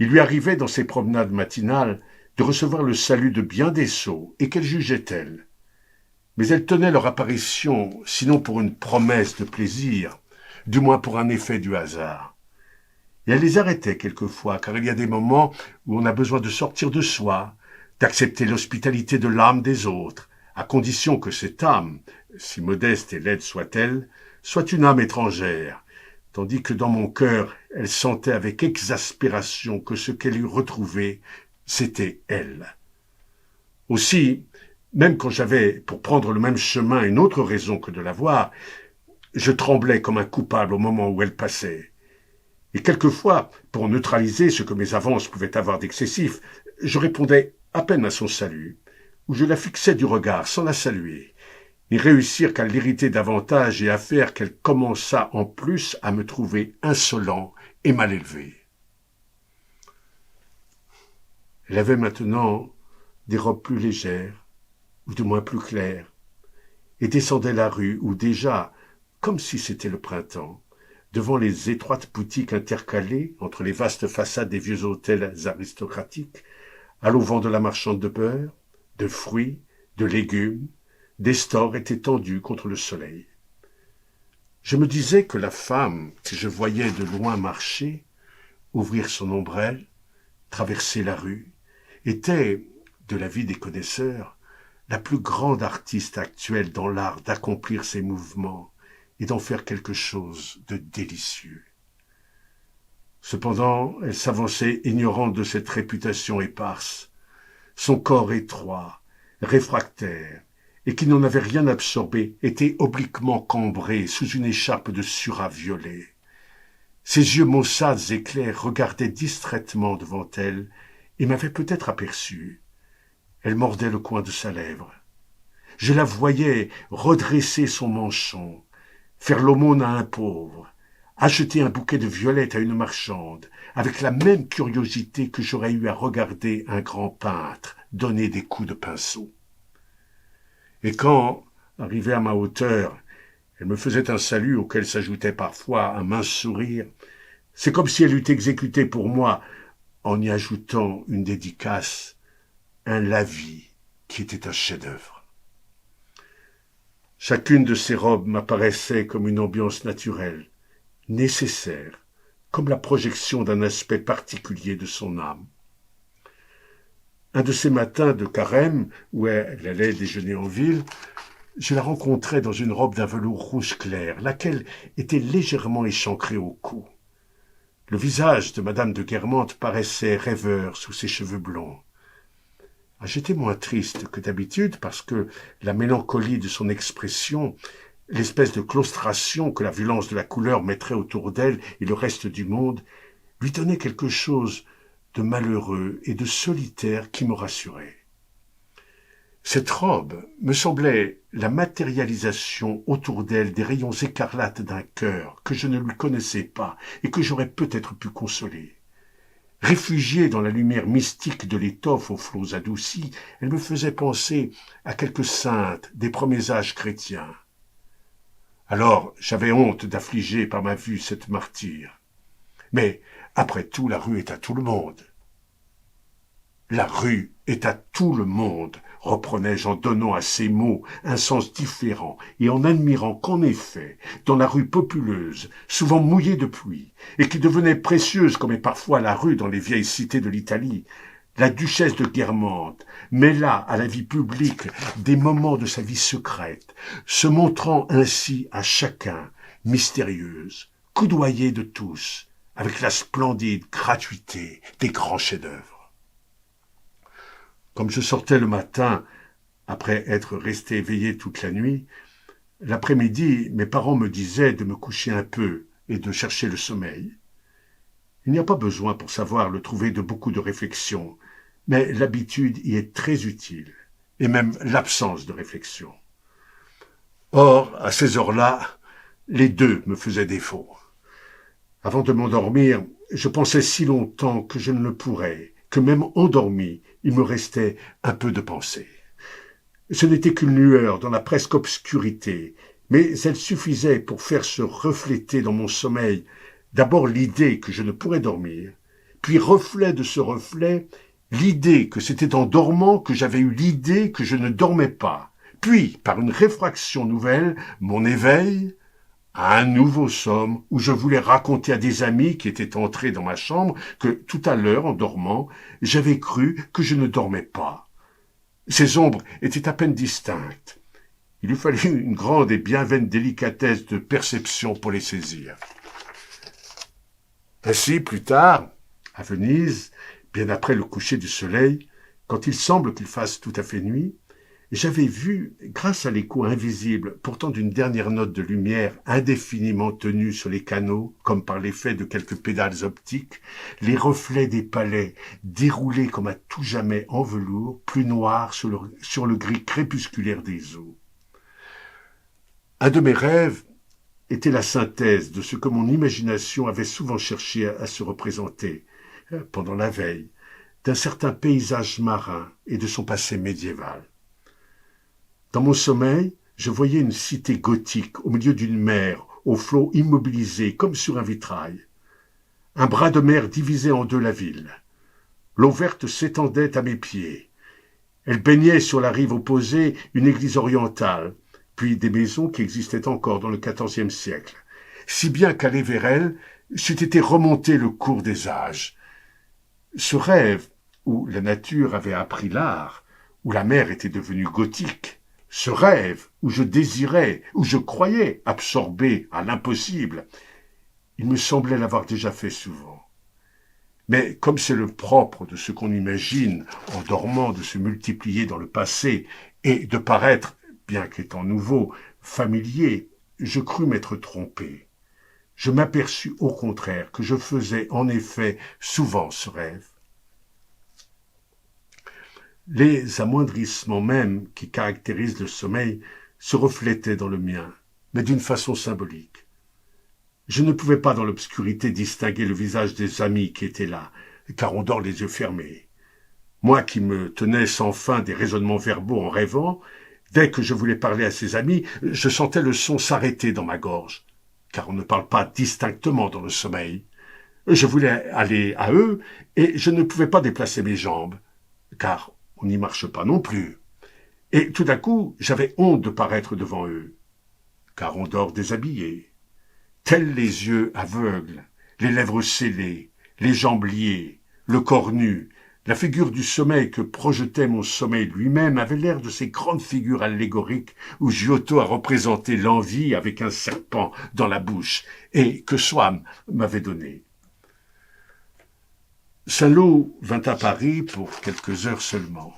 Il lui arrivait dans ses promenades matinales de recevoir le salut de bien des sots et qu'elle jugeait elle. Mais elle tenait leur apparition, sinon pour une promesse de plaisir, du moins pour un effet du hasard. Et elle les arrêtait quelquefois, car il y a des moments où on a besoin de sortir de soi, d'accepter l'hospitalité de l'âme des autres, à condition que cette âme, si modeste et laide soit-elle, soit une âme étrangère, tandis que dans mon cœur, elle sentait avec exaspération que ce qu'elle eût retrouvé, c'était elle. Aussi, même quand j'avais, pour prendre le même chemin, une autre raison que de la voir, je tremblais comme un coupable au moment où elle passait. Et quelquefois, pour neutraliser ce que mes avances pouvaient avoir d'excessif, je répondais à peine à son salut, où je la fixais du regard sans la saluer, ni réussir qu'à l'irriter davantage et à faire qu'elle commençât en plus à me trouver insolent et mal élevé. Elle avait maintenant des robes plus légères, ou du moins plus claires, et descendait la rue où déjà, comme si c'était le printemps, devant les étroites boutiques intercalées entre les vastes façades des vieux hôtels aristocratiques, à l'auvent de la marchande de beurre, de fruits, de légumes, des stores étaient tendus contre le soleil. Je me disais que la femme que je voyais de loin marcher, ouvrir son ombrelle, traverser la rue, était, de l'avis des connaisseurs, la plus grande artiste actuelle dans l'art d'accomplir ses mouvements et d'en faire quelque chose de délicieux. Cependant, elle s'avançait ignorante de cette réputation éparse, son corps étroit, réfractaire, et qui n'en avait rien absorbé, était obliquement cambré sous une écharpe de surat violet. Ses yeux maussades et clairs regardaient distraitement devant elle et m'avaient peut-être aperçu. Elle mordait le coin de sa lèvre. Je la voyais redresser son manchon, faire l'aumône à un pauvre, acheter un bouquet de violettes à une marchande, avec la même curiosité que j'aurais eu à regarder un grand peintre donner des coups de pinceau. Et quand, arrivée à ma hauteur, elle me faisait un salut auquel s'ajoutait parfois un mince sourire, c'est comme si elle eût exécuté pour moi, en y ajoutant une dédicace, un lavis qui était un chef-d'œuvre. Chacune de ces robes m'apparaissait comme une ambiance naturelle, nécessaire, comme la projection d'un aspect particulier de son âme. Un de ces matins de carême, où elle allait déjeuner en ville, je la rencontrai dans une robe d'un velours rouge clair, laquelle était légèrement échancrée au cou. Le visage de madame de Guermantes paraissait rêveur sous ses cheveux blonds. J'étais moins triste que d'habitude parce que la mélancolie de son expression, l'espèce de claustration que la violence de la couleur mettrait autour d'elle et le reste du monde, lui donnait quelque chose de malheureux et de solitaire qui me rassurait. Cette robe me semblait la matérialisation autour d'elle des rayons écarlates d'un cœur que je ne lui connaissais pas et que j'aurais peut-être pu consoler. Réfugiée dans la lumière mystique de l'étoffe aux flots adoucis, elle me faisait penser à quelque sainte des premiers âges chrétiens. Alors j'avais honte d'affliger par ma vue cette martyre. Mais après tout, la rue est à tout le monde. La rue est à tout le monde, reprenais-je en donnant à ces mots un sens différent et en admirant qu'en effet, dans la rue populeuse, souvent mouillée de pluie, et qui devenait précieuse comme est parfois la rue dans les vieilles cités de l'Italie, la duchesse de Guermantes mêla à la vie publique des moments de sa vie secrète, se montrant ainsi à chacun mystérieuse, coudoyée de tous, avec la splendide gratuité des grands chefs-d'œuvre. Comme je sortais le matin, après être resté éveillé toute la nuit, l'après-midi, mes parents me disaient de me coucher un peu et de chercher le sommeil. Il n'y a pas besoin pour savoir le trouver de beaucoup de réflexion, mais l'habitude y est très utile, et même l'absence de réflexion. Or, à ces heures-là, les deux me faisaient défaut. Avant de m'endormir, je pensais si longtemps que je ne le pourrais, que même endormi, il me restait un peu de pensée. Ce n'était qu'une lueur dans la presque obscurité, mais elle suffisait pour faire se refléter dans mon sommeil d'abord l'idée que je ne pourrais dormir, puis reflet de ce reflet, l'idée que c'était en dormant que j'avais eu l'idée que je ne dormais pas, puis, par une réfraction nouvelle, mon éveil, à un nouveau somme où je voulais raconter à des amis qui étaient entrés dans ma chambre que tout à l'heure, en dormant, j'avais cru que je ne dormais pas. Ces ombres étaient à peine distinctes. Il eût fallu une grande et bien vaine délicatesse de perception pour les saisir. Ainsi, plus tard, à Venise, bien après le coucher du soleil, quand il semble qu'il fasse tout à fait nuit, J'avais vu, grâce à l'écho invisible, pourtant d'une dernière note de lumière indéfiniment tenue sur les canaux, comme par l'effet de quelques pédales optiques, les reflets des palais déroulés comme à tout jamais en velours, plus noirs sur le gris crépusculaire des eaux. Un de mes rêves était la synthèse de ce que mon imagination avait souvent cherché à se représenter, pendant la veille, d'un certain paysage marin et de son passé médiéval. Dans mon sommeil, je voyais une cité gothique au milieu d'une mer, aux flots immobilisés comme sur un vitrail. Un bras de mer divisait en deux la ville. L'eau verte s'étendait à mes pieds. Elle baignait sur la rive opposée une église orientale, puis des maisons qui existaient encore dans le XIVe siècle, si bien qu'aller vers elles, c'eût été remonter le cours des âges. Ce rêve, où la nature avait appris l'art, où la mer était devenue gothique, ce rêve où je désirais, où je croyais absorbé à l'impossible, il me semblait l'avoir déjà fait souvent. Mais comme c'est le propre de ce qu'on imagine en dormant de se multiplier dans le passé et de paraître, bien qu'étant nouveau, familier, je crus m'être trompé. Je m'aperçus au contraire que je faisais en effet souvent ce rêve. Les amoindrissements mêmes qui caractérisent le sommeil se reflétaient dans le mien, mais d'une façon symbolique. Je ne pouvais pas dans l'obscurité distinguer le visage des amis qui étaient là, car on dort les yeux fermés. Moi qui me tenais sans fin des raisonnements verbaux en rêvant, dès que je voulais parler à ses amis, je sentais le son s'arrêter dans ma gorge, car on ne parle pas distinctement dans le sommeil. Je voulais aller à eux, et je ne pouvais pas déplacer mes jambes, car on n'y marche pas non plus. Et tout à coup, j'avais honte de paraître devant eux, car on dort déshabillé. Tels les yeux aveugles, les lèvres scellées, les jambes liées, le corps nu, la figure du sommeil que projetait mon sommeil lui-même avait l'air de ces grandes figures allégoriques où Giotto a représenté l'envie avec un serpent dans la bouche et que Swann m'avait donné. Saint-Lô vint à Paris pour quelques heures seulement.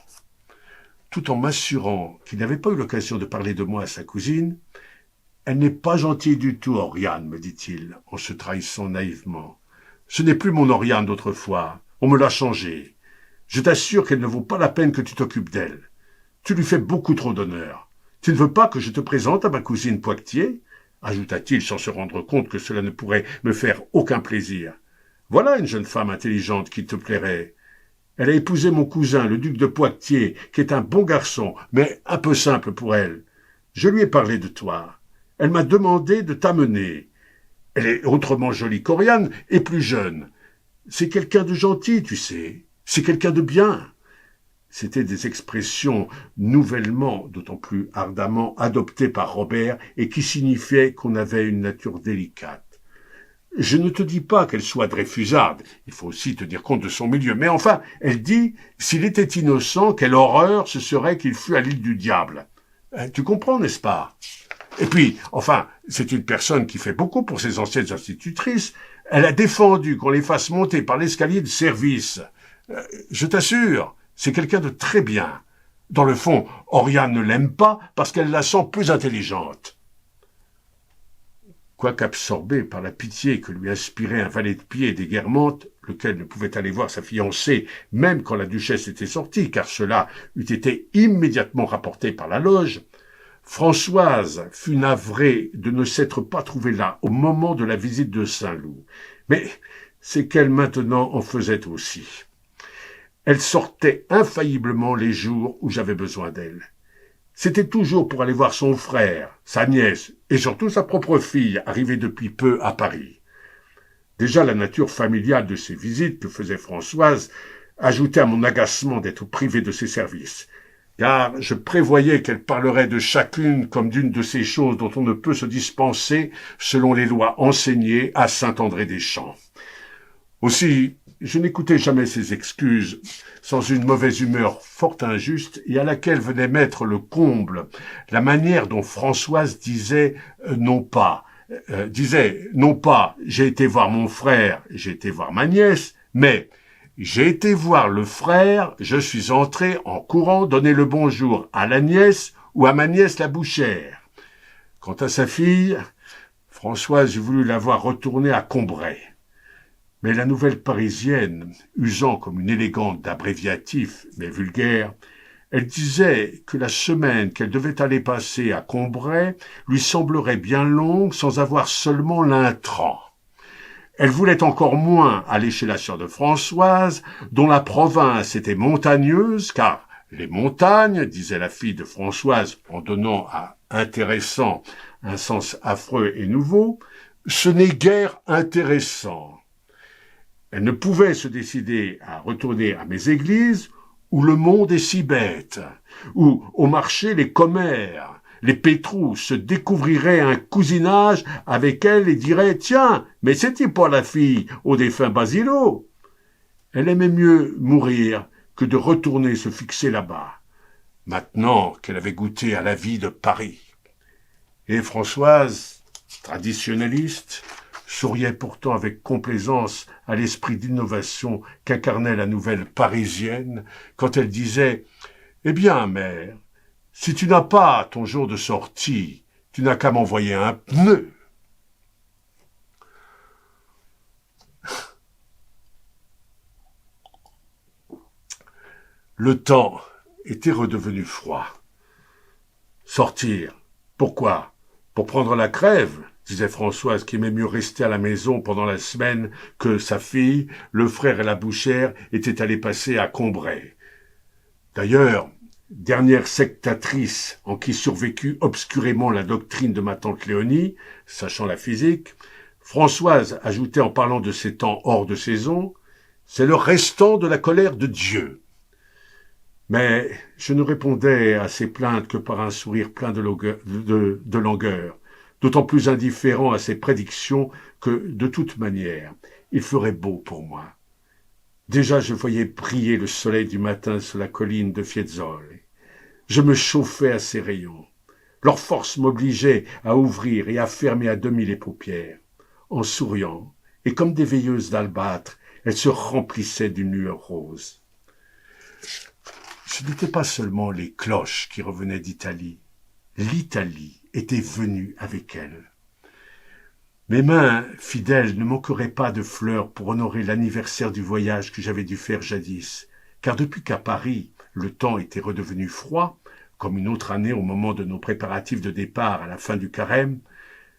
Tout en m'assurant qu'il n'avait pas eu l'occasion de parler de moi à sa cousine, « Elle n'est pas gentille du tout, Oriane, me dit-il, en se trahissant naïvement. Ce n'est plus mon Oriane d'autrefois, on me l'a changée. Je t'assure qu'elle ne vaut pas la peine que tu t'occupes d'elle. Tu lui fais beaucoup trop d'honneur. Tu ne veux pas que je te présente à ma cousine Poictiers ?» ajouta-t-il sans se rendre compte que cela ne pourrait me faire aucun plaisir. « Voilà une jeune femme intelligente qui te plairait. Elle a épousé mon cousin, le duc de Poictiers, qui est un bon garçon, mais un peu simple pour elle. Je lui ai parlé de toi. Elle m'a demandé de t'amener. Elle est autrement jolie qu'Oriane et plus jeune. C'est quelqu'un de gentil, tu sais. C'est quelqu'un de bien. » C'étaient des expressions nouvellement, d'autant plus ardemment, adoptées par Robert et qui signifiaient qu'on avait une nature délicate. Je ne te dis pas qu'elle soit dreyfusarde, il faut aussi tenir compte de son milieu, mais enfin, elle dit, s'il était innocent, quelle horreur ce serait qu'il fût à l'île du diable. Tu comprends, n'est-ce pas? Et puis, enfin, c'est une personne qui fait beaucoup pour ses anciennes institutrices. Elle a défendu qu'on les fasse monter par l'escalier de service. Je t'assure, c'est quelqu'un de très bien. Dans le fond, Oriane ne l'aime pas parce qu'elle la sent plus intelligente. Quoiqu'absorbé par la pitié que lui inspirait un valet de pied des Guermantes, lequel ne pouvait aller voir sa fiancée même quand la duchesse était sortie, car cela eût été immédiatement rapporté par la loge, Françoise fut navrée de ne s'être pas trouvée là au moment de la visite de Saint-Loup. Mais c'est qu'elle maintenant en faisait aussi. Elle sortait infailliblement les jours où j'avais besoin d'elle. C'était toujours pour aller voir son frère, sa nièce et surtout sa propre fille, arrivée depuis peu à Paris. Déjà la nature familiale de ces visites que faisait Françoise ajoutait à mon agacement d'être privé de ses services, car je prévoyais qu'elle parlerait de chacune comme d'une de ces choses dont on ne peut se dispenser selon les lois enseignées à Saint-André-des-Champs. Aussi, je n'écoutais jamais ses excuses sans une mauvaise humeur fort injuste et à laquelle venait mettre le comble la manière dont Françoise disait non pas « j'ai été voir mon frère, j'ai été voir ma nièce », mais J'ai été voir le frère, je suis entré en courant donner le bonjour à la nièce ou à ma nièce la bouchère. Quant à sa fille, Françoise eût voulu la voir retourner à Combray. Mais la nouvelle parisienne, usant comme une élégante d'abréviatif, mais vulgaire, elle disait que la semaine qu'elle devait aller passer à Combray lui semblerait bien longue sans avoir seulement l'intrant. Elle voulait encore moins aller chez la sœur de Françoise, dont la province était montagneuse, car les montagnes, disait la fille de Françoise en donnant à intéressant un sens affreux et nouveau, ce n'est guère intéressant. Elle ne pouvait se décider à retourner à mes églises, où le monde est si bête, où au marché les commères, les Pétrous se découvriraient un cousinage avec elle et diraient « Tiens, mais c'était pas la fille au défunt Basilo !» Elle aimait mieux mourir que de retourner se fixer là-bas, maintenant qu'elle avait goûté à la vie de Paris. Et Françoise, traditionnaliste, souriait pourtant avec complaisance à l'esprit d'innovation qu'incarnait la nouvelle parisienne quand elle disait « Eh bien, mère, si tu n'as pas ton jour de sortie, tu n'as qu'à m'envoyer un pneu. » Le temps était redevenu froid. Sortir. Pourquoi? Pour prendre la crève, disait Françoise qui aimait mieux rester à la maison pendant la semaine que sa fille, le frère et la bouchère étaient allés passer à Combray. D'ailleurs, dernière sectatrice en qui survécut obscurément la doctrine de ma tante Léonie, sachant la physique, Françoise ajoutait en parlant de ces temps hors de saison, « C'est le restant de la colère de Dieu ». Mais je ne répondais à ces plaintes que par un sourire plein de langueur, d'autant plus indifférent à ces prédictions que, de toute manière, il ferait beau pour moi. Déjà je voyais briller le soleil du matin sur la colline de Fiesole. Je me chauffais à ses rayons. Leur force m'obligeait à ouvrir et à fermer à demi les paupières. En souriant, et comme des veilleuses d'albâtre, elles se remplissaient d'une lueur rose. Ce n'étaient pas seulement les cloches qui revenaient d'Italie. L'Italie était venue avec elles. Mes mains fidèles ne manqueraient pas de fleurs pour honorer l'anniversaire du voyage que j'avais dû faire jadis, car depuis qu'à Paris, le temps était redevenu froid, comme une autre année au moment de nos préparatifs de départ à la fin du carême,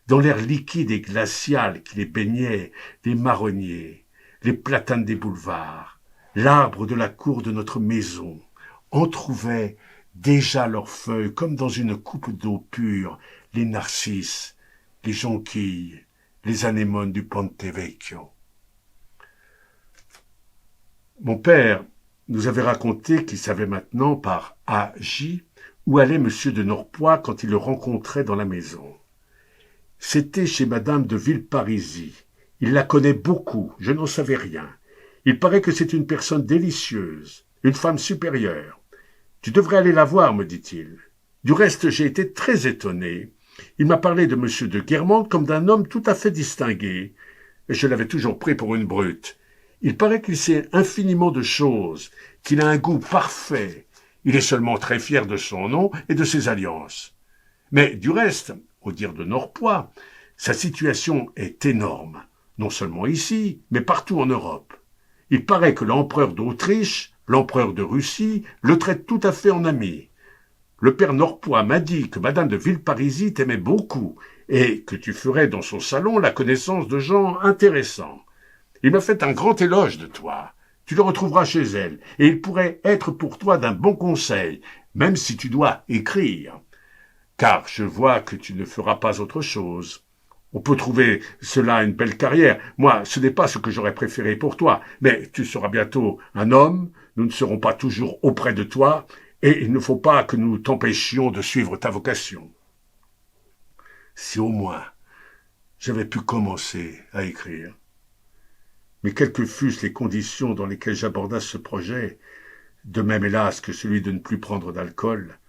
dans l'air liquide et glacial qui les baignait, les marronniers, les platanes des boulevards, l'arbre de la cour de notre maison, entrouvaient déjà leurs feuilles comme dans une coupe d'eau pure, les narcisses, les jonquilles, les anémones du Ponte Vecchio. Mon père nous avait raconté qu'il savait maintenant par A.J. où allait M. de Norpois quand il le rencontrait dans la maison. C'était chez Madame de Villeparisis. Il la connaît beaucoup, je n'en savais rien. Il paraît que c'est une personne délicieuse, une femme supérieure. Tu devrais aller la voir, me dit-il. Du reste, j'ai été très étonné. Il m'a parlé de M. de Guermantes comme d'un homme tout à fait distingué, et je l'avais toujours pris pour une brute. Il paraît qu'il sait infiniment de choses, qu'il a un goût parfait. Il est seulement très fier de son nom et de ses alliances. Mais du reste, au dire de Norpois, sa situation est énorme, non seulement ici, mais partout en Europe. Il paraît que l'empereur d'Autriche, l'empereur de Russie, le traite tout à fait en ami. Le père Norpois m'a dit que Madame de Villeparisis t'aimait beaucoup et que tu ferais dans son salon la connaissance de gens intéressants. Il m'a fait un grand éloge de toi. Tu le retrouveras chez elle et il pourrait être pour toi d'un bon conseil, même si tu dois écrire. Car je vois que tu ne feras pas autre chose. On peut trouver cela une belle carrière. Moi, ce n'est pas ce que j'aurais préféré pour toi, mais tu seras bientôt un homme, nous ne serons pas toujours auprès de toi, et il ne faut pas que nous t'empêchions de suivre ta vocation. Si au moins j'avais pu commencer à écrire. Mais quelles que fussent les conditions dans lesquelles j'abordasse ce projet, de même hélas que celui de ne plus prendre d'alcool,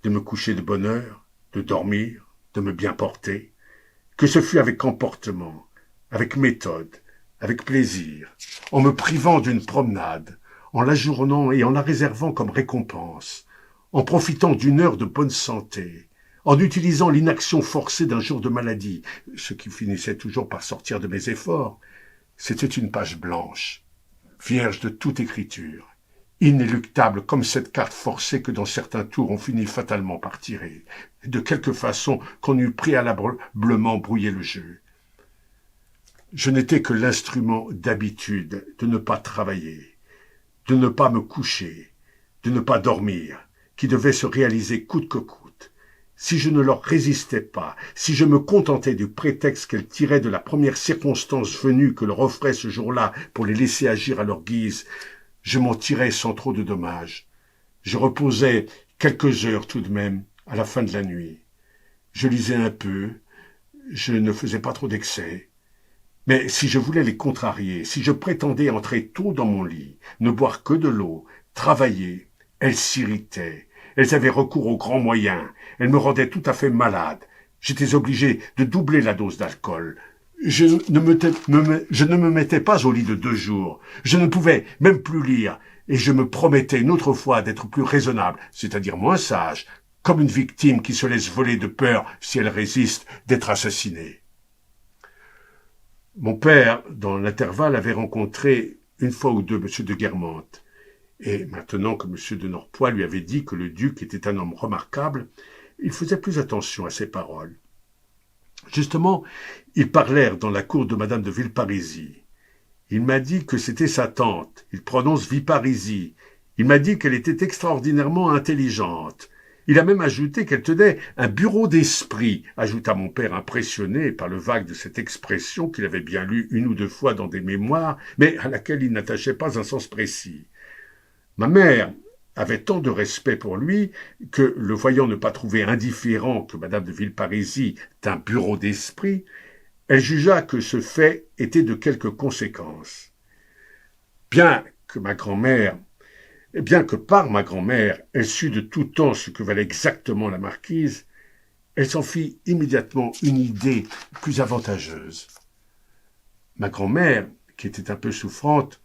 de me coucher de bonne heure, de dormir, de me bien porter, que ce fût avec emportement, avec méthode, avec plaisir, en me privant d'une promenade, en l'ajournant et en la réservant comme récompense, en profitant d'une heure de bonne santé, en utilisant l'inaction forcée d'un jour de maladie, ce qui finissait toujours par sortir de mes efforts. C'était une page blanche, vierge de toute écriture, inéluctable comme cette carte forcée que dans certains tours on finit fatalement par tirer, de quelque façon qu'on eût préalablement brouillé le jeu. Je n'étais que l'instrument d'habitude de ne pas travailler, de ne pas me coucher, de ne pas dormir, qui devait se réaliser coûte que coûte. Si je ne leur résistais pas, si je me contentais du prétexte qu'elles tiraient de la première circonstance venue que leur offrait ce jour-là pour les laisser agir à leur guise, je m'en tirais sans trop de dommages. Je reposais quelques heures tout de même à la fin de la nuit. Je lisais un peu, je ne faisais pas trop d'excès. Mais si je voulais les contrarier, si je prétendais entrer tôt dans mon lit, ne boire que de l'eau, travailler, elles s'irritaient. Elles avaient recours aux grands moyens. Elles me rendaient tout à fait malade. J'étais obligé de doubler la dose d'alcool. Je ne me mettais pas au lit de 2 jours. Je ne pouvais même plus lire. Et je me promettais une autre fois d'être plus raisonnable, c'est-à-dire moins sage, comme une victime qui se laisse voler de peur, si elle résiste, d'être assassinée. Mon père, dans l'intervalle, avait rencontré une fois ou deux M. de Guermantes. Et maintenant que M. de Norpois lui avait dit que le duc était un homme remarquable, il faisait plus attention à ses paroles. Justement, ils parlèrent dans la cour de Madame de Villeparisis. Il m'a dit que c'était sa tante. Il prononce Viparisis. Il m'a dit qu'elle était extraordinairement intelligente. Il a même ajouté qu'elle tenait un bureau d'esprit, ajouta mon père impressionné par le vague de cette expression qu'il avait bien lue 1 ou 2 fois dans des mémoires, mais à laquelle il n'attachait pas un sens précis. Ma mère avait tant de respect pour lui que, le voyant ne pas trouver indifférent que Madame de Villeparisis d'un bureau d'esprit, elle jugea que ce fait était de quelque conséquence. Bien que par ma grand-mère, elle sût de tout temps ce que valait exactement la marquise, elle s'en fit immédiatement une idée plus avantageuse. Ma grand-mère, qui était un peu souffrante,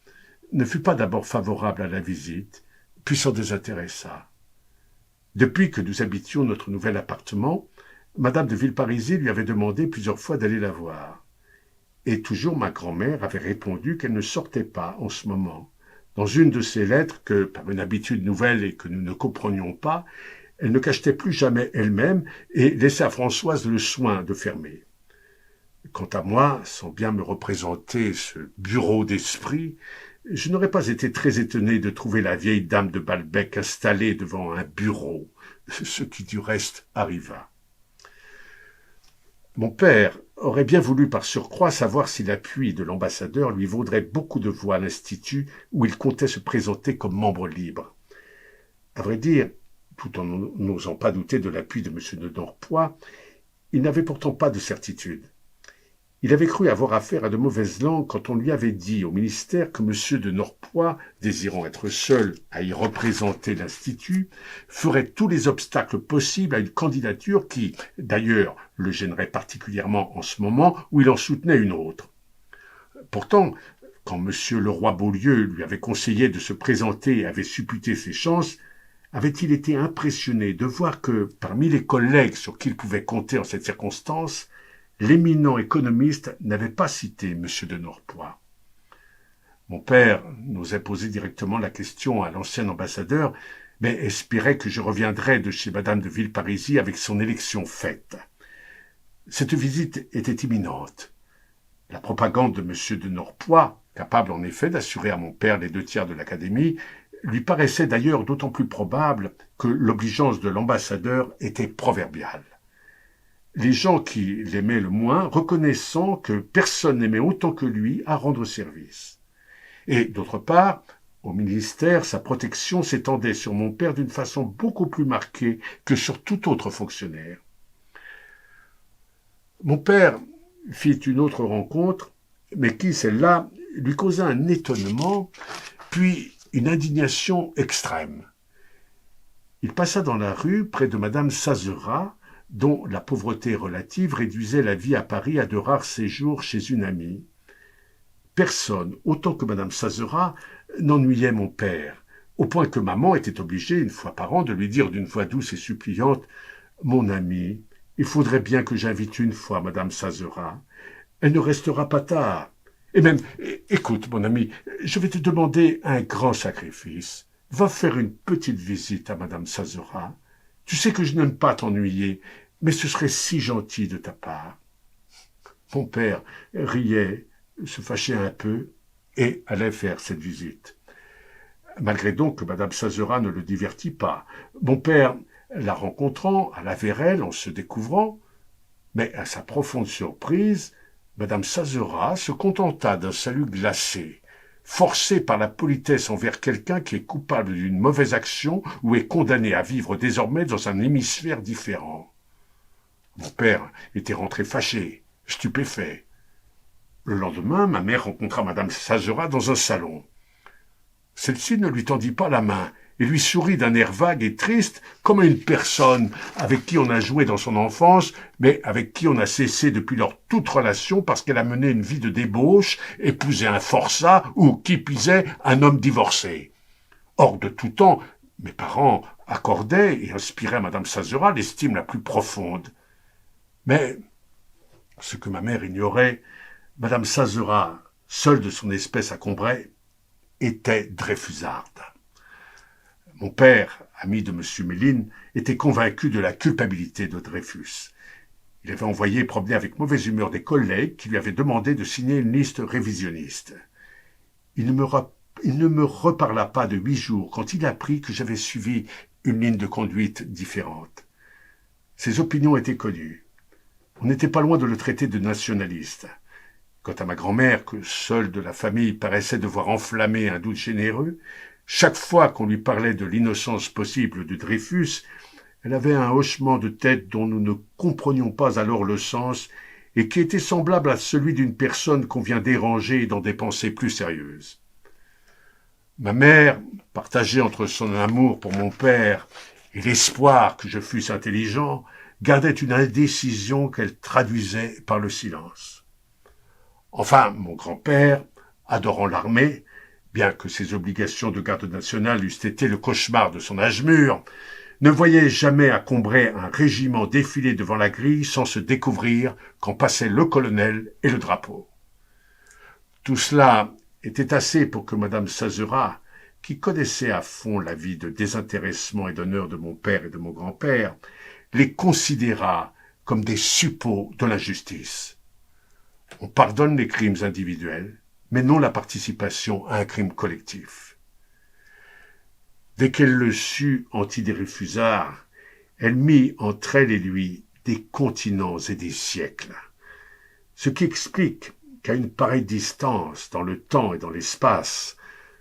ne fut pas d'abord favorable à la visite, puis s'en désintéressa. Depuis que nous habitions notre nouvel appartement, Madame de Villeparisis lui avait demandé plusieurs fois d'aller la voir. Et toujours ma grand-mère avait répondu qu'elle ne sortait pas en ce moment. Dans une de ses lettres que, par une habitude nouvelle et que nous ne comprenions pas, elle ne cachetait plus jamais elle-même et laissait à Françoise le soin de fermer. Quant à moi, sans bien me représenter ce bureau d'esprit, je n'aurais pas été très étonné de trouver la vieille dame de Balbec installée devant un bureau, ce qui du reste arriva. Mon père aurait bien voulu par surcroît savoir si l'appui de l'ambassadeur lui vaudrait beaucoup de voix à l'Institut où il comptait se présenter comme membre libre. À vrai dire, tout en n'osant pas douter de l'appui de M. de Norpois, il n'avait pourtant pas de certitude. Il avait cru avoir affaire à de mauvaises langues quand on lui avait dit au ministère que M. de Norpois, désirant être seul à y représenter l'Institut, ferait tous les obstacles possibles à une candidature qui, d'ailleurs, le gênerait particulièrement en ce moment où il en soutenait une autre. Pourtant, quand M. le roi Beaulieu lui avait conseillé de se présenter et avait supputé ses chances, avait-il été impressionné de voir que, parmi les collègues sur qui il pouvait compter en cette circonstance, l'éminent économiste n'avait pas cité M. de Norpois. Mon père n'osait poser directement la question à l'ancien ambassadeur, mais espérait que je reviendrais de chez Madame de Villeparisis avec son élection faite. Cette visite était imminente. La propagande de M. de Norpois, capable en effet d'assurer à mon père les 2/3 de l'Académie, lui paraissait d'ailleurs d'autant plus probable que l'obligeance de l'ambassadeur était proverbiale. Les gens qui l'aimaient le moins, reconnaissant que personne n'aimait autant que lui à rendre service. Et d'autre part, au ministère, sa protection s'étendait sur mon père d'une façon beaucoup plus marquée que sur tout autre fonctionnaire. Mon père fit une autre rencontre, mais qui, celle-là, lui causa un étonnement, puis une indignation extrême. Il passa dans la rue près de Madame Sazerat, dont la pauvreté relative réduisait la vie à Paris à de rares séjours chez une amie. Personne, autant que madame Sazerat, n'ennuyait mon père, au point que maman était obligée, une fois par an, de lui dire d'une voix douce et suppliante « Mon ami, il faudrait bien que j'invite une fois madame Sazerat. Elle ne restera pas tard. Et même, écoute, mon ami, je vais te demander un grand sacrifice. Va faire une petite visite à madame Sazerat. Tu sais que je n'aime pas t'ennuyer, mais ce serait si gentil de ta part. » Mon père riait, se fâchait un peu et allait faire cette visite. Malgré donc que madame Sazerat ne le divertit pas. Mon père, la rencontrant, alla vers elle en se découvrant, mais à sa profonde surprise, madame Sazerat se contenta d'un salut glacé, forcé par la politesse envers quelqu'un qui est coupable d'une mauvaise action ou est condamné à vivre désormais dans un hémisphère différent. Mon père était rentré fâché, stupéfait. Le lendemain, ma mère rencontra madame Sazerat dans un salon. Celle-ci ne lui tendit pas la main et lui sourit d'un air vague et triste, comme à une personne avec qui on a joué dans son enfance, mais avec qui on a cessé depuis lors toute relation parce qu'elle a mené une vie de débauche, épousé un forçat ou, qui pisait, un homme divorcé. Hors de tout temps, mes parents accordaient et inspiraient à madame Sazerat l'estime la plus profonde. Mais, ce que ma mère ignorait, madame Sazerat, seule de son espèce à Combray, était dreyfusarde. Mon père, ami de M. Méline, était convaincu de la culpabilité de Dreyfus. Il avait envoyé promener avec mauvaise humeur des collègues qui lui avaient demandé de signer une liste révisionniste. Il ne me reparla pas de 8 jours quand il apprit que j'avais suivi une ligne de conduite différente. Ses opinions étaient connues. On n'était pas loin de le traiter de nationaliste. Quant à ma grand-mère, que seule de la famille paraissait devoir enflammer un doute généreux, chaque fois qu'on lui parlait de l'innocence possible de Dreyfus, elle avait un hochement de tête dont nous ne comprenions pas alors le sens et qui était semblable à celui d'une personne qu'on vient déranger dans des pensées plus sérieuses. Ma mère, partagée entre son amour pour mon père et l'espoir que je fusse intelligent, gardait une indécision qu'elle traduisait par le silence. Enfin, mon grand-père, adorant l'armée, bien que ses obligations de garde nationale eussent été le cauchemar de son âge mûr, ne voyait jamais à Combray un régiment défiler devant la grille sans se découvrir quand passaient le colonel et le drapeau. Tout cela était assez pour que madame Sazerat, qui connaissait à fond la vie de désintéressement et d'honneur de mon père et de mon grand-père, les considérât comme des suppôts de l'injustice. On pardonne les crimes individuels, mais non la participation à un crime collectif. Dès qu'elle le sut anti-Dreyfusard, elle mit entre elle et lui des continents et des siècles. Ce qui explique qu'à une pareille distance, dans le temps et dans l'espace,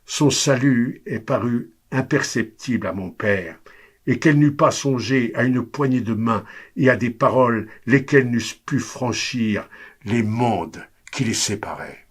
son salut est paru imperceptible à mon père, et qu'elle n'eût pas songé à une poignée de main et à des paroles lesquelles n'eussent pu franchir les mondes qui les séparaient.